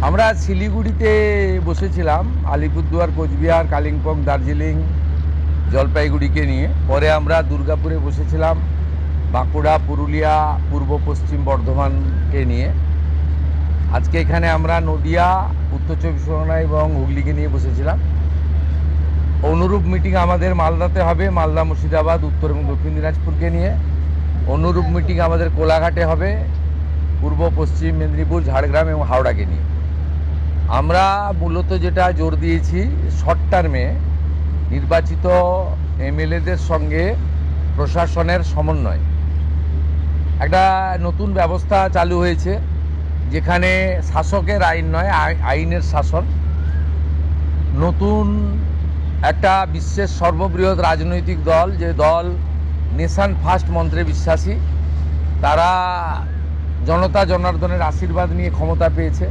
আমরা শিলিগুড়িতে বসেছিলাম, আলিপুরদুয়ার, কোচবিহার, কালিম্পং, দার্জিলিং, জলপাইগুড়িকে নিয়ে। পরে আমরা দুর্গাপুরে বসেছিলাম, বাঁকুড়া, পুরুলিয়া, পূর্ব পশ্চিম বর্ধমানকে নিয়ে। আজকে এখানে আমরা নদিয়া, উত্তর চব্বিশ পরগনা এবং হুগলিকে নিয়ে বসেছিলাম। অনুরূপ মিটিং আমাদের মালদাতে হবে, মালদা, মুর্শিদাবাদ, উত্তর এবং দক্ষিণ দিনাজপুরকে নিয়ে। অনুরূপ মিটিং আমাদের কোলাঘাটে হবে, পূর্ব পশ্চিম মেদিনীপুর, ঝাড়গ্রাম এবং হাওড়াকে নিয়ে। আমরা মূলত যেটা জোর দিয়েছি, শর্ট টার্মে নির্বাচিত এমএলএদের সঙ্গে প্রশাসনের সমন্বয়। একটা নতুন ব্যবস্থা চালু হয়েছে, যেখানে শাসকের আইন নয়, আইনের শাসন। নতুন একটা বিশ্বের সর্ববৃহৎ রাজনৈতিক দল, যে দল নেশন ফার্স্ট মন্ত্রে বিশ্বাসী, তারা জনতা জনার্দনের আশীর্বাদ নিয়ে ক্ষমতা পেয়েছে।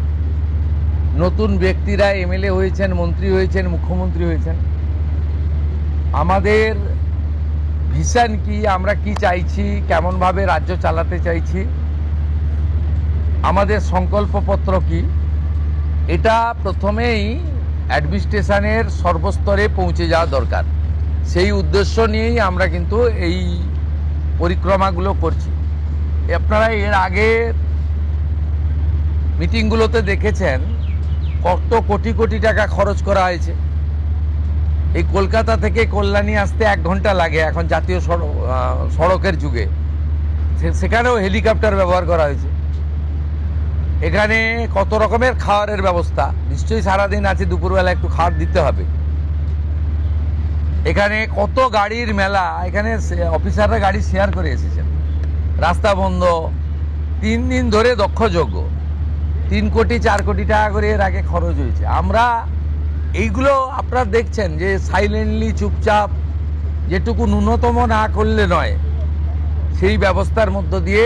নতুন ব্যক্তিরা এমএলএ হয়েছেন, মন্ত্রী হয়েছেন, মুখ্যমন্ত্রী হয়েছেন। আমাদের ভিশন কি, আমরা কি চাইছি, কেমনভাবে রাজ্য চালাতে চাইছি, আমাদের সংকল্পপত্র কি, এটা প্রথমেই অ্যাডমিনিস্ট্রেশনের সর্বস্তরে পৌঁছে যাওয়া দরকার। সেই উদ্দেশ্য নিয়েই আমরা কিন্তু এই পরিক্রমাগুলো করছি। আপনারা এর আগে মিটিংগুলোতে দেখেছেন কত কোটি কোটি টাকা খরচ করা হয়েছে। এই কলকাতা থেকে কল্যাণী আসতে 1 ঘন্টা লাগে এখন জাতীয় সড়কের যুগে। সেখানেও হেলিকপ্টার ব্যবহার করা হয়েছে। এখানে কত রকমের খাওয়ারের ব্যবস্থা, নিশ্চয়ই সারাদিন আছে, দুপুরবেলা একটু খাবার দিতে হবে। এখানে কত গাড়ির মেলা, এখানে অফিসাররা গাড়ি শেয়ার করে এসেছেন। রাস্তা বন্ধ, 3 দিন ধরে দক্ষযজ্ঞ, 3 কোটি 4 কোটি টাকা করে এর আগে খরচ হয়েছে। আমরা এইগুলো আপনারা দেখছেন যে সাইলেন্টলি, চুপচাপ, যেটুকু ন্যূনতম না করলে নয়, সেই ব্যবস্থার মধ্য দিয়ে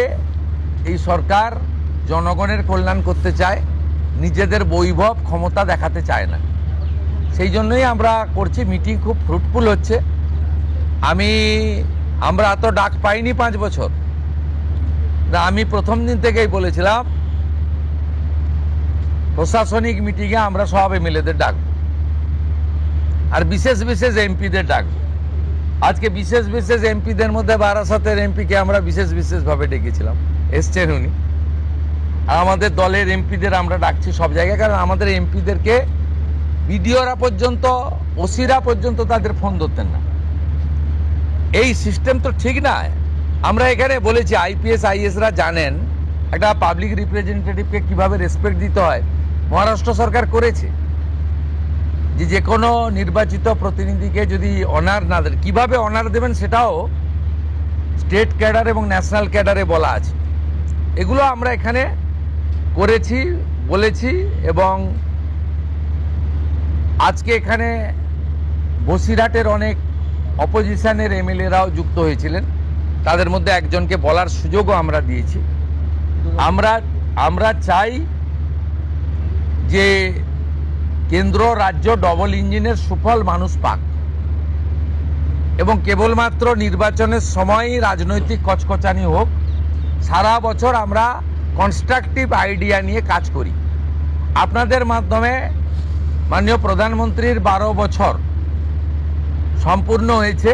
এই সরকার জনগণের কল্যাণ করতে চায়, নিজেদের বৈভব ক্ষমতা দেখাতে চায় না। সেই জন্যই আমরা করছি। মিটিং খুব ফ্রুটফুল হচ্ছে। আমরা এত ডাক পাইনি 5 বছর। আমি প্রথম দিন থেকেই বলেছিলাম প্রশাসনিক মিটিংয়ে আমরা সব এমএলএদের ডাকবো, আর বিশেষ বিশেষ এমপিদের ডাকবো। আজকে বিশেষ বিশেষ এমপিদের মধ্যে বারাসাতের এমপিকে আমরা বিশেষ বিশেষভাবে ডেকেছিলাম, এসছেন উনি। আর আমাদের দলের এমপিদের আমরা ডাকছি সব জায়গায়, কারণ আমাদের এমপিদেরকে বিডিওরা পর্যন্ত, ওসিরা পর্যন্ত তাদের ফোন ধরতেন না। এই সিস্টেম তো ঠিক না। আমরা এখানে বলেছি আইপিএস আইএসরা জানেন একটা পাবলিক রিপ্রেজেন্টেটিভকে কিভাবে রেসপেক্ট দিতে হয়। মহারাষ্ট্র সরকার করেছে, যে কোনো নির্বাচিত প্রতিনিধিকে যদি অনার না দেন, কীভাবে অনার দেবেন সেটাও স্টেট ক্যাডার এবং ন্যাশনাল ক্যাডারে বলা আছে। এগুলো আমরা এখানে করেছি, বলেছি। এবং আজকে এখানে বসিরহাটের অনেক অপোজিশনের এমএলএরাও যুক্ত হয়েছিলেন, তাদের মধ্যে একজনকে বলার সুযোগও আমরা দিয়েছি। আমরা চাই যে কেন্দ্র রাজ্য ডবল ইঞ্জিনের সুফল মানুষ পাক, এবং কেবলমাত্র নির্বাচনের সময়ই রাজনৈতিক কচকচানি হোক। সারা বছর আমরা কনস্ট্রাকটিভ আইডিয়া নিয়ে কাজ করি। আপনাদের মাধ্যমে মাননীয় প্রধানমন্ত্রীর 12 বছর সম্পূর্ণ হয়েছে।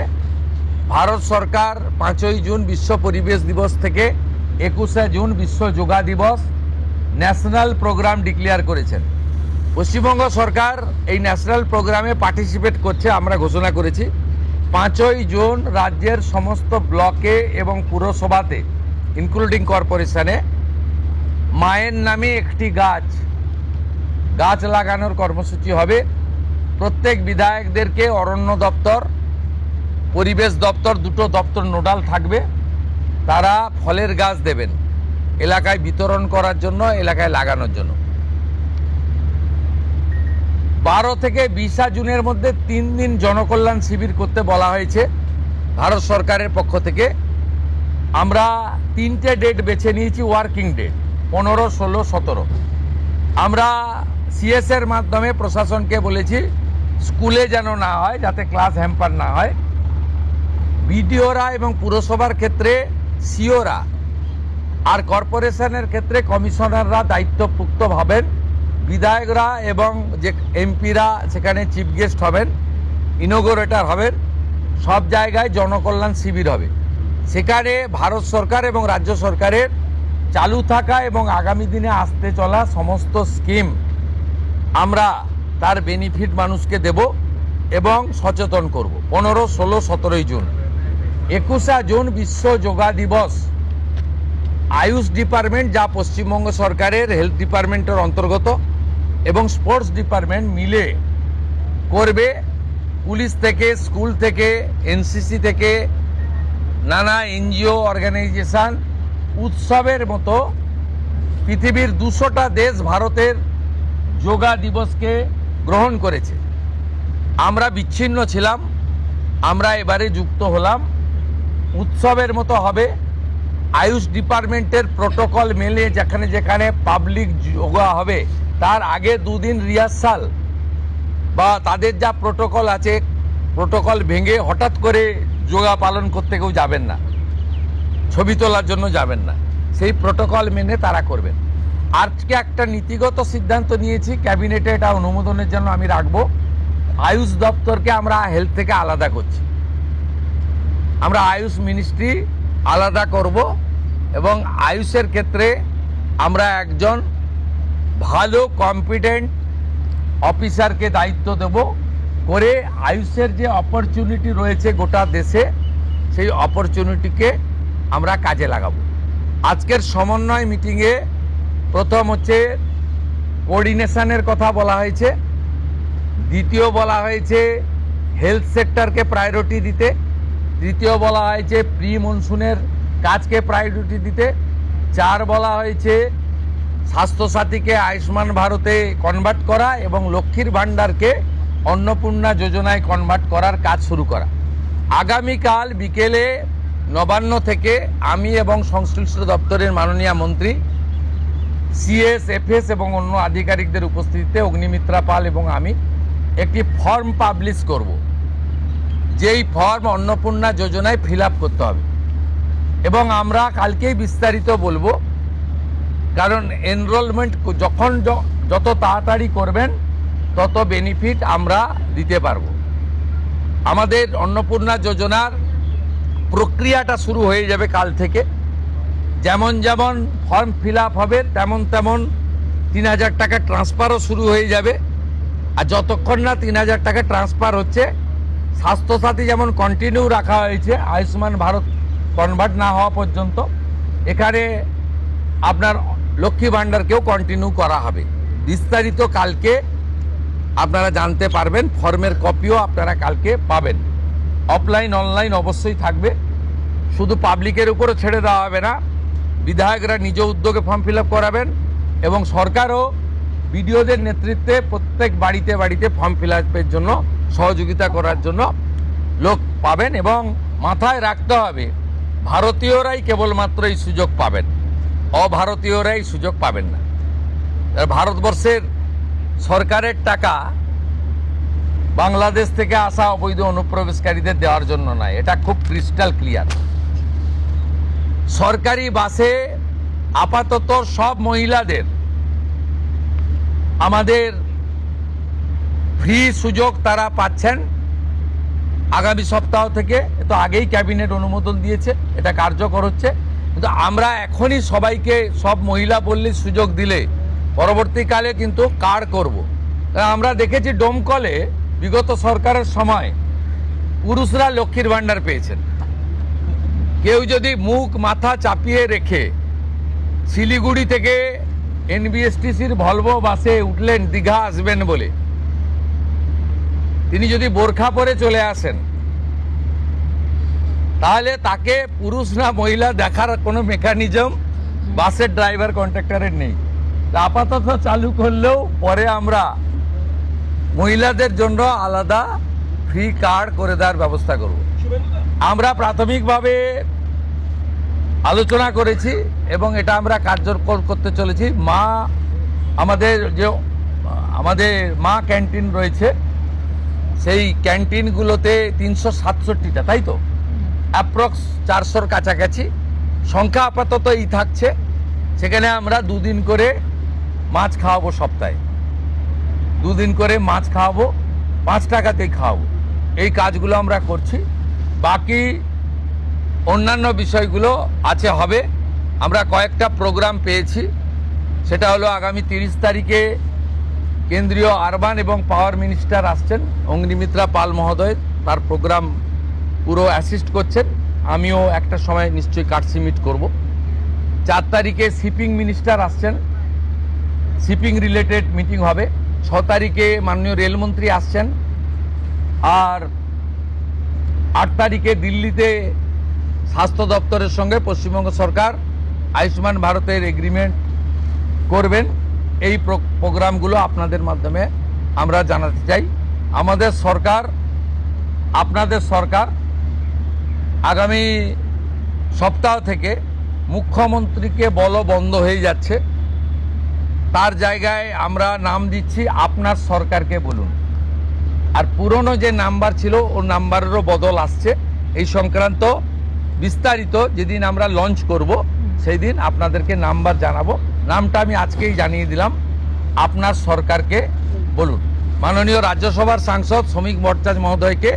ভারত সরকার 5ই জুন বিশ্ব পরিবেশ দিবস থেকে 21শে জুন বিশ্ব যোগা দিবস ন্যাশনাল প্রোগ্রাম ডিক্লেয়ার করেছেন। পশ্চিমবঙ্গ সরকার এই ন্যাশনাল প্রোগ্রামে পার্টিসিপেট করছে, আমরা ঘোষণা করেছি। 5ই জুন রাজ্যের সমস্ত ব্লকে এবং পুরসভাতে, ইনক্লুডিং কর্পোরেশনে, মায়ের নামে একটি গাছ লাগানোর কর্মসূচি হবে। প্রত্যেক বিধায়কদেরকে অরণ্য দপ্তর, পরিবেশ দপ্তর, দুটো দপ্তর নোডাল থাকবে। তারা ফলের গাছ দেবেন এলাকায় বিতরণ করার জন্য, এলাকায় লাগানোর জন্য। 12 থেকে 20 জুনের মধ্যে 3 দিন জনকল্যাণ শিবির করতে বলা হয়েছে ভারত সরকারের পক্ষ থেকে। আমরা 3টে ডেট বেছে নিয়েছি, ওয়ার্কিং ডেট 15, 16, 17। আমরা সিএসের মাধ্যমে প্রশাসনকে বলেছি স্কুলে যেন না হয়, যাতে ক্লাস হ্যাম্পার না হয়। বিডিওরা এবং পুরসভার ক্ষেত্রে সিওরা, আর কর্পোরেশনের ক্ষেত্রে কমিশনাররা দায়িত্বপ্রাপ্ত হবেন বিধায়করা এবং যে এমপিরা সেখানে চিফ গেস্ট হবেন, ইনোগোরেটর হবেন, সব জায়গায় জনকল্যাণ শিবির হবে। সেখানে ভারত সরকার এবং রাজ্য সরকারের চালু থাকা এবং আগামী দিনে আসতে চলা সমস্ত স্কিম আমরা তার বেনিফিট মানুষকে দেব এবং সচেতন করব। 15, 16, 17 জুন, 21 জুন বিশ্ব যোগা দিবস। আয়ুষ ডিপার্টমেন্ট, যা পশ্চিমবঙ্গ সরকারের হেলথ ডিপার্টমেন্টের অন্তর্গত, এবং স্পোর্টস ডিপার্টমেন্ট মিলে করবে। পুলিশ থেকে, স্কুল থেকে, এনসিসি থেকে, নানা এনজিও অর্গানাইজেশন, উৎসবের মতো পৃথিবীর 200টা দেশ ভারতের যোগা দিবসকে গ্রহণ করেছে। আমরা বিচ্ছিন্ন ছিলাম, আমরা এবারে যুক্ত হলাম। উৎসবের মতো হবে। আয়ুষ ডিপার্টমেন্টের প্রোটোকল মেলে যেখানে যেখানে পাবলিক যোগা হবে তার আগে 2 দিন রিহার্সাল বা তাদের যা প্রোটোকল আছে, প্রোটোকল ভেঙে হঠাৎ করে যোগা পালন করতে কেউ যাবেন না, ছবি তোলার জন্য যাবেন না, সেই প্রোটোকল মেনে তারা করবেন। আজকে একটা নীতিগত সিদ্ধান্ত নিয়েছি, ক্যাবিনেটে এটা অনুমোদনের জন্য আমি রাখবো। আয়ুষ দপ্তরকে আমরা হেলথ থেকে আলাদা করছি। আমরা আয়ুষ মিনিস্ট্রি আলাদা করব এবং আয়ুষের ক্ষেত্রে আমরা একজন ভালো কম্পিটেন্ট অফিসারকে দায়িত্ব দেব করে আয়ুষের যে অপরচুনিটি রয়েছে গোটা দেশে, সেই অপরচুনিটিকে আমরা কাজে লাগাবো। আজকের সমন্বয় মিটিংয়ে প্রথম হচ্ছে কোঅর্ডিনেশনের কথা বলা হয়েছে, দ্বিতীয় বলা হয়েছে হেলথ সেক্টরকে প্রায়োরিটি দিতে, তৃতীয় বলা হয়েছে প্রি মনসুনের কাজকে প্রায়োরিটি দিতে, 4 বলা হয়েছে স্বাস্থ্যসাথীকে আয়ুষ্মান ভারতে কনভার্ট করা এবং লক্ষ্মীর ভাণ্ডারকে অন্নপূর্ণা যোজনায় কনভার্ট করার কাজ শুরু করা। আগামীকাল বিকেলে নবান্ন থেকে আমি এবং সংশ্লিষ্ট দপ্তরের মাননীয় মন্ত্রী, সিএস, এফএস এবং অন্য আধিকারিকদের উপস্থিতিতে অগ্নিমিত্রা পাল এবং আমি একটি ফর্ম পাবলিশ করব, যেই ফর্ম অন্নপূর্ণা যোজনায় ফিল আপ করতে হবে এবং আমরা কালকেই বিস্তারিত বলবো। কারণ এনরোলমেন্ট যখন যত তাড়াতাড়ি করবেন তত বেনিফিট আমরা দিতে পারবো। আমাদের অন্নপূর্ণা যোজনার প্রক্রিয়াটা শুরু হয়ে যাবে কাল থেকে। যেমন যেমন ফর্ম ফিল আপ হবে তেমন তেমন 3000 টাকা ট্রান্সফারও শুরু হয়ে যাবে। আর যতক্ষণ না 3000 টাকা ট্রান্সফার হচ্ছে, স্বাস্থ্যসাথী যেমন কন্টিনিউ রাখা হয়েছে আয়ুষ্মান ভারত কনভার্ট না হওয়া পর্যন্ত, এখানে আপনার লক্ষ্মী ভাণ্ডারকেও কন্টিনিউ করা হবে। বিস্তারিত কালকে আপনারা জানতে পারবেন, ফর্মের কপিও আপনারা কালকে পাবেন। অফলাইন অনলাইন অবশ্যই থাকবে, শুধু পাবলিকের উপরও ছেড়ে দেওয়া হবে না। বিধায়করা নিজ উদ্যোগে ফর্ম ফিল আপ করাবেন এবং সরকারও বিডিওদের নেতৃত্বে প্রত্যেক বাড়িতে বাড়িতে ফর্ম ফিল আপের জন্য সহযোগিতা করার জন্য লোক পাবেন। এবং মাথায় রাখতে হবে, ভারতীয়রাই কেবলমাত্র এই সুযোগ পাবেন, অভারতীয়রাই সুযোগ পাবেন না। ভারতবর্ষের সরকারের টাকা বাংলাদেশ থেকে আসা অবৈধ অনুপ্রবেশকারীদের দেওয়ার জন্য নয়, এটা খুব ক্রিস্টাল ক্লিয়ার। সরকারি বাসে আপাতত সব মহিলাদের আমাদের ফ্রি সুযোগ তারা পাচ্ছেন আগামী সপ্তাহ থেকে। তো আগেই ক্যাবিনেট অনুমোদন দিয়েছে, এটা কার্যকর হচ্ছে। কিন্তু আমরা এখনই সবাইকে, সব মহিলা বললে সুযোগ দিলে পরবর্তীকালে কিন্তু কার্ড করব। আমরা দেখেছি ডোমকলে বিগত সরকারের সময় পুরুষরা লক্ষ্মীর ভাণ্ডার পেয়েছেন। কেউ যদি মুখ মাথা চাপিয়ে রেখে শিলিগুড়ি থেকে এনবিএসটিসির ভলভো বাসে উঠলেন দীঘা আসবেন বলে, তিনি যদি বোরখা পরে চলে আসেন, তাহলে তাকে পুরুষ না মহিলা দেখার কোনো মেকানিজম বাসের ড্রাইভার কন্ট্রাক্টরের নেই। আপাতত চালু করলেও পরে আমরা মহিলাদের জন্য আলাদা ফ্রি কার্ড করে দেওয়ার ব্যবস্থা করব। আমরা প্রাথমিকভাবে আলোচনা করেছি এবং এটা আমরা কার্যকর করতে চলেছি। আমাদের মা ক্যান্টিন রয়েছে, সেই ক্যান্টিনগুলোতে 367টা, তাই তো অ্যাপ্রক্স 400-র কাছাকাছি সংখ্যা আপাতত এই থাকছে। সেখানে আমরা 2 দিন করে মাছ খাওয়াবো সপ্তাহে। 2 দিন করে মাছ খাওয়াবো, 5 টাকাতেই খাওয়াবো। এই কাজগুলো আমরা করছি। বাকি অন্যান্য বিষয়গুলো আছে, হবে। আমরা কয়েকটা প্রোগ্রাম পেয়েছি। সেটা হলো আগামী 30 তারিখে কেন্দ্রীয় আরবান এবং পাওয়ার মিনিস্টার আসছেন, অগ্নিমিত্রা পাল মহোদয়। তার প্রোগ্রাম পুরো অ্যাসিস্ট করছেন। আমিও একটা সময় নিশ্চয়ই কাটসি মিট করব। 4 তারিখে শিপিং মিনিস্টার আসছেন, শিপিং রিলেটেড মিটিং হবে। 6 তারিখে মাননীয় রেলমন্ত্রী আসছেন। আর 8 তারিখে দিল্লিতে স্বাস্থ্য দপ্তরের সঙ্গে পশ্চিমবঙ্গ সরকার আয়ুষ্মান ভারতের এগ্রিমেন্ট করবেন। এই প্রোগ্রামগুলো আপনাদের মাধ্যমে আমরা জানাতে চাই। আমাদের সরকার, আপনাদের সরকার আগামী সপ্তাহ থেকে মুখ্যমন্ত্রীকে বলা বন্ধ হয়ে যাচ্ছে। তার জায়গায় আমরা নাম দিচ্ছি আপনার সরকারকে বলুন। আর পুরনো যে নাম্বার ছিল ওর নাম্বারেরও বদল আসছে। এই সংক্রান্ত বিস্তারিত যেদিন আমরা লঞ্চ করব সেই দিন আপনাদেরকে নাম্বার জানাবো। নামটা আমি আজকেই জানিয়ে দিলাম, আপনার সরকারকে বলুন। মাননীয় রাজ্যসভার সাংসদ শ্রমিক ভট্টাচার্য মহোদয়কে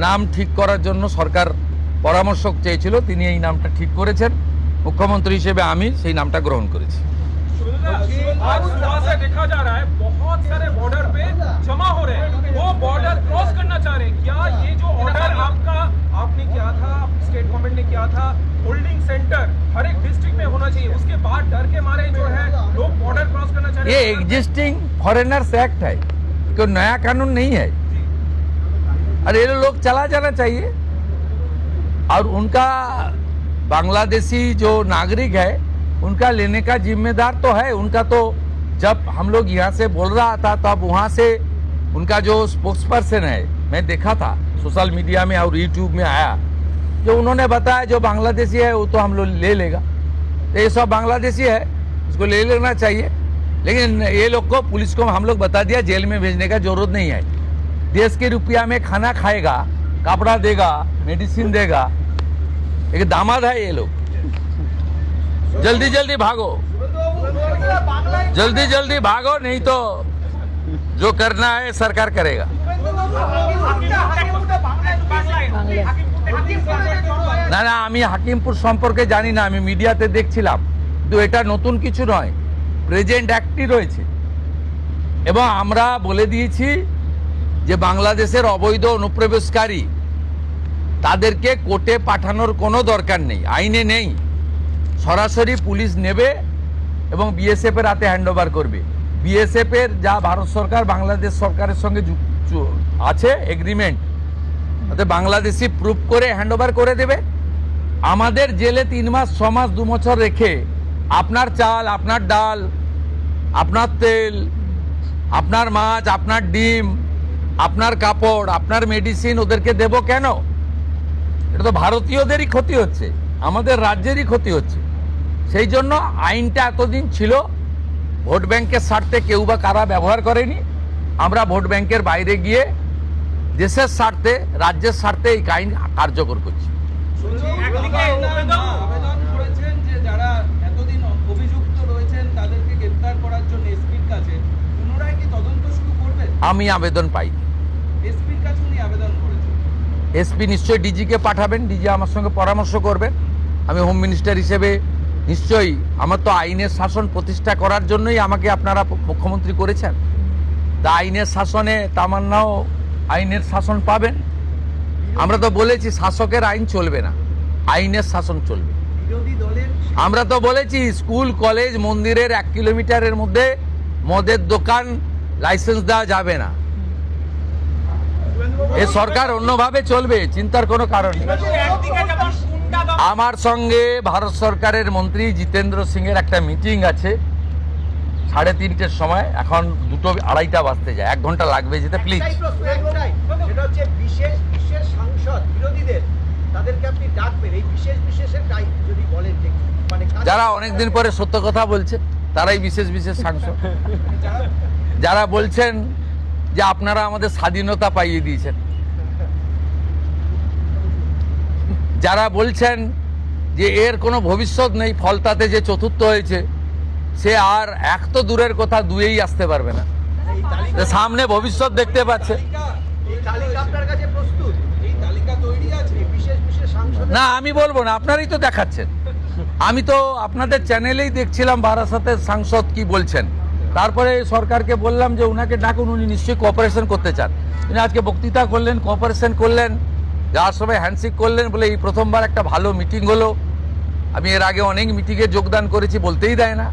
নাম ঠিক করার জন্য সরকার পরামর্শ চেয়েছিল, তিনি এই নামটা ঠিক করেছেন। মুখ্যমন্ত্রী হিসেবে আমি সেই নামটা গ্রহণ করেছি। आज सुबह से देखा जा रहा है बहुत सारे बॉर्डर पे जमा हो रहे हैं, वो बॉर्डर क्रॉस करना चाह रहे हैं। क्या ये जो ऑर्डर आपने किया था, स्टेट गवर्नमेंट ने किया था, होल्डिंग सेंटर हर एक डिस्ट्रिक्ट में होना चाहिए, उसके बाद डर के मारे जो है लोग बॉर्डर क्रॉस करना चाह रहे ये हैं? एग्जिस्टिंग फॉरेनर्स एक्ट है, कोई नया कानून नहीं है। और ये लोग चला जाना चाहिए। और उनका बांग्लादेशी जो नागरिक है उनका लेने का जिम्मेदार तो है उनका। तो जब हम लोग यहाँ से बोल रहा था तब वहाँ से उनका जो स्पोक्स पर्सन है, मैं देखा था सोशल मीडिया में और यूट्यूब में आया, जो उन्होंने बताया जो बांग्लादेशी है वो तो हम लोग ले लेगा। तो ये सब बांग्लादेशी है, इसको ले लेना चाहिए। लेकिन ये लोग को, पुलिस को हम लोग बता दिया जेल में भेजने का जरूरत नहीं है। देश के रुपया में खाना खाएगा, कपड़ा देगा, मेडिसिन देगा। एक दामाद है ये लोग। जल्दी जल्दी भागो, जल्दी जल्दी भागो, नहीं तो जो करना है सरकार करेगा। না না, আমি হাকিমপুর সম্পর্কে জানি না, আমি মিডিয়াতে দেখছিলাম। কিন্তু এটা নতুন কিছু নয়, প্রেজেন্ট অ্যাক্টই রয়েছে। এবং আমরা বলে দিয়েছি যে বাংলাদেশের অবৈধ অনুপ্রবেশকারী তাদেরকে কোর্টে পাঠানোর কোনো দরকার নেই, আইনে নেই। সরাসরি পুলিশ নেবে এবং বিএসএফ এর হাতে হ্যান্ড ওভার করবে। বিএসএফ এর যা ভারত সরকার বাংলাদেশ সরকারের সঙ্গে আছে এগ্রিমেন্ট, তাতে বাংলাদেশি প্রুফ করে হ্যান্ড ওভার করে দেবে। আমাদের জেলে 3 মাস 6 মাস 2 বছর রেখে আপনার চাল, আপনার ডাল, আপনার তেল, আপনার মাছ, আপনার ডিম, আপনার কাপড়, আপনার মেডিসিন ওদেরকে দেব কেন? এটা তো ভারতীয়দেরই ক্ষতি হচ্ছে, আমাদের রাজ্যেরই ক্ষতি হচ্ছে। সেই জন্য আইনটা এতদিন ছিল ভোট ব্যাংকের স্বার্থে কেউ বা কারা ব্যবহার করেনি। আমরা ভোট ব্যাংকের বাইরে গিয়ে দেশের স্বার্থে, রাজ্যের স্বার্থে এই আইন কার্যকর করছি। আবেদন করেছেন যে যারা এতদিন অভিযুক্ত রয়েছেন তাদেরকে গ্রেফতার করার জন্য এসপির কাছে, পুনরায় কি তদন্ত শুরু করবেন? আমি আবেদন পাইনি। এসপির কাছে উনি আবেদন করেছেন। এসপি নিশ্চয়ই ডিজিকে পাঠাবেন, ডিজি আমার সঙ্গে পরামর্শ করবেন। আমি হোম মিনিস্টার হিসেবে নিশ্চয়ই, আমার তো আইনের শাসন প্রতিষ্ঠা করার জন্যই আমাকে আপনারা মুখ্যমন্ত্রী করেছেন। তা আইনের শাসনে তামান্নাও আইনের শাসন পাবেন। আমরা তো বলেছি শাসকের আইন চলবে না, আইনের শাসন চলবে। বিরোধী দলের আমরা তো বলেছি স্কুল, কলেজ, মন্দিরের 1 কিলোমিটারের মধ্যে মদের দোকান লাইসেন্স দেওয়া যাবে না। এ সরকার অন্যভাবে চলবে, চিন্তার কোনো কারণ নেই। আমার সঙ্গে ভারত সরকারের মন্ত্রী জিতেন্দ্র সিং এর একটা মিটিং আছে 3:30টার সময়। এখন 2:30 বাজতে যায়, 1 ঘন্টা লাগবে যেতে। প্লিজ, সেটা হচ্ছে বিশেষ সাংসদ বিরোধীদের, তাদেরকে আপনি ডাকবেন এই বিশেষের যদি বলেন যে মানে যারা অনেকদিন পরে সত্য কথা বলছে তারাই বিশেষ সাংসদ। যারা বলছেন যে আপনারা আমাদের স্বাধীনতা পাইয়ে দিয়েছেন, যারা বলছেন যে এর কোনো ভবিষ্যৎ নেই, ফলতাতে যে চতুর্থ হয়েছে সে আর 1 তো দূরের কথা 2-এই আসতে পারবে না। যে সামনে ভবিষ্যৎ দেখতে পাচ্ছে। এই তালিকা আপনার কাছে প্রস্তুত? এই তালিকা তৈরি আছে। এই বিশেষ বিশেষ সাংসদ না আমি বলবো না, আপনারই তো দেখাচ্ছেন। আমি তো আপনাদের চ্যানেলেই দেখছিলাম বারাসাতের সাংসদ কি বলছেন। তারপরে সরকারকে বললাম যে উনাকে ডাকুন, উনি নিশ্চয়ই কোঅপারেশন করতে চান। উনি আজকে বক্তৃতা করলেন, কোঅপারেশন করলেন, যাওয়ার সময় হ্যান্ডশেক করলেন, বলে এই প্রথমবার একটা ভালো মিটিং হলো। আমি এর আগে অনেক মিটিংয়ে যোগদান করেছি, বলতেই দেয় না।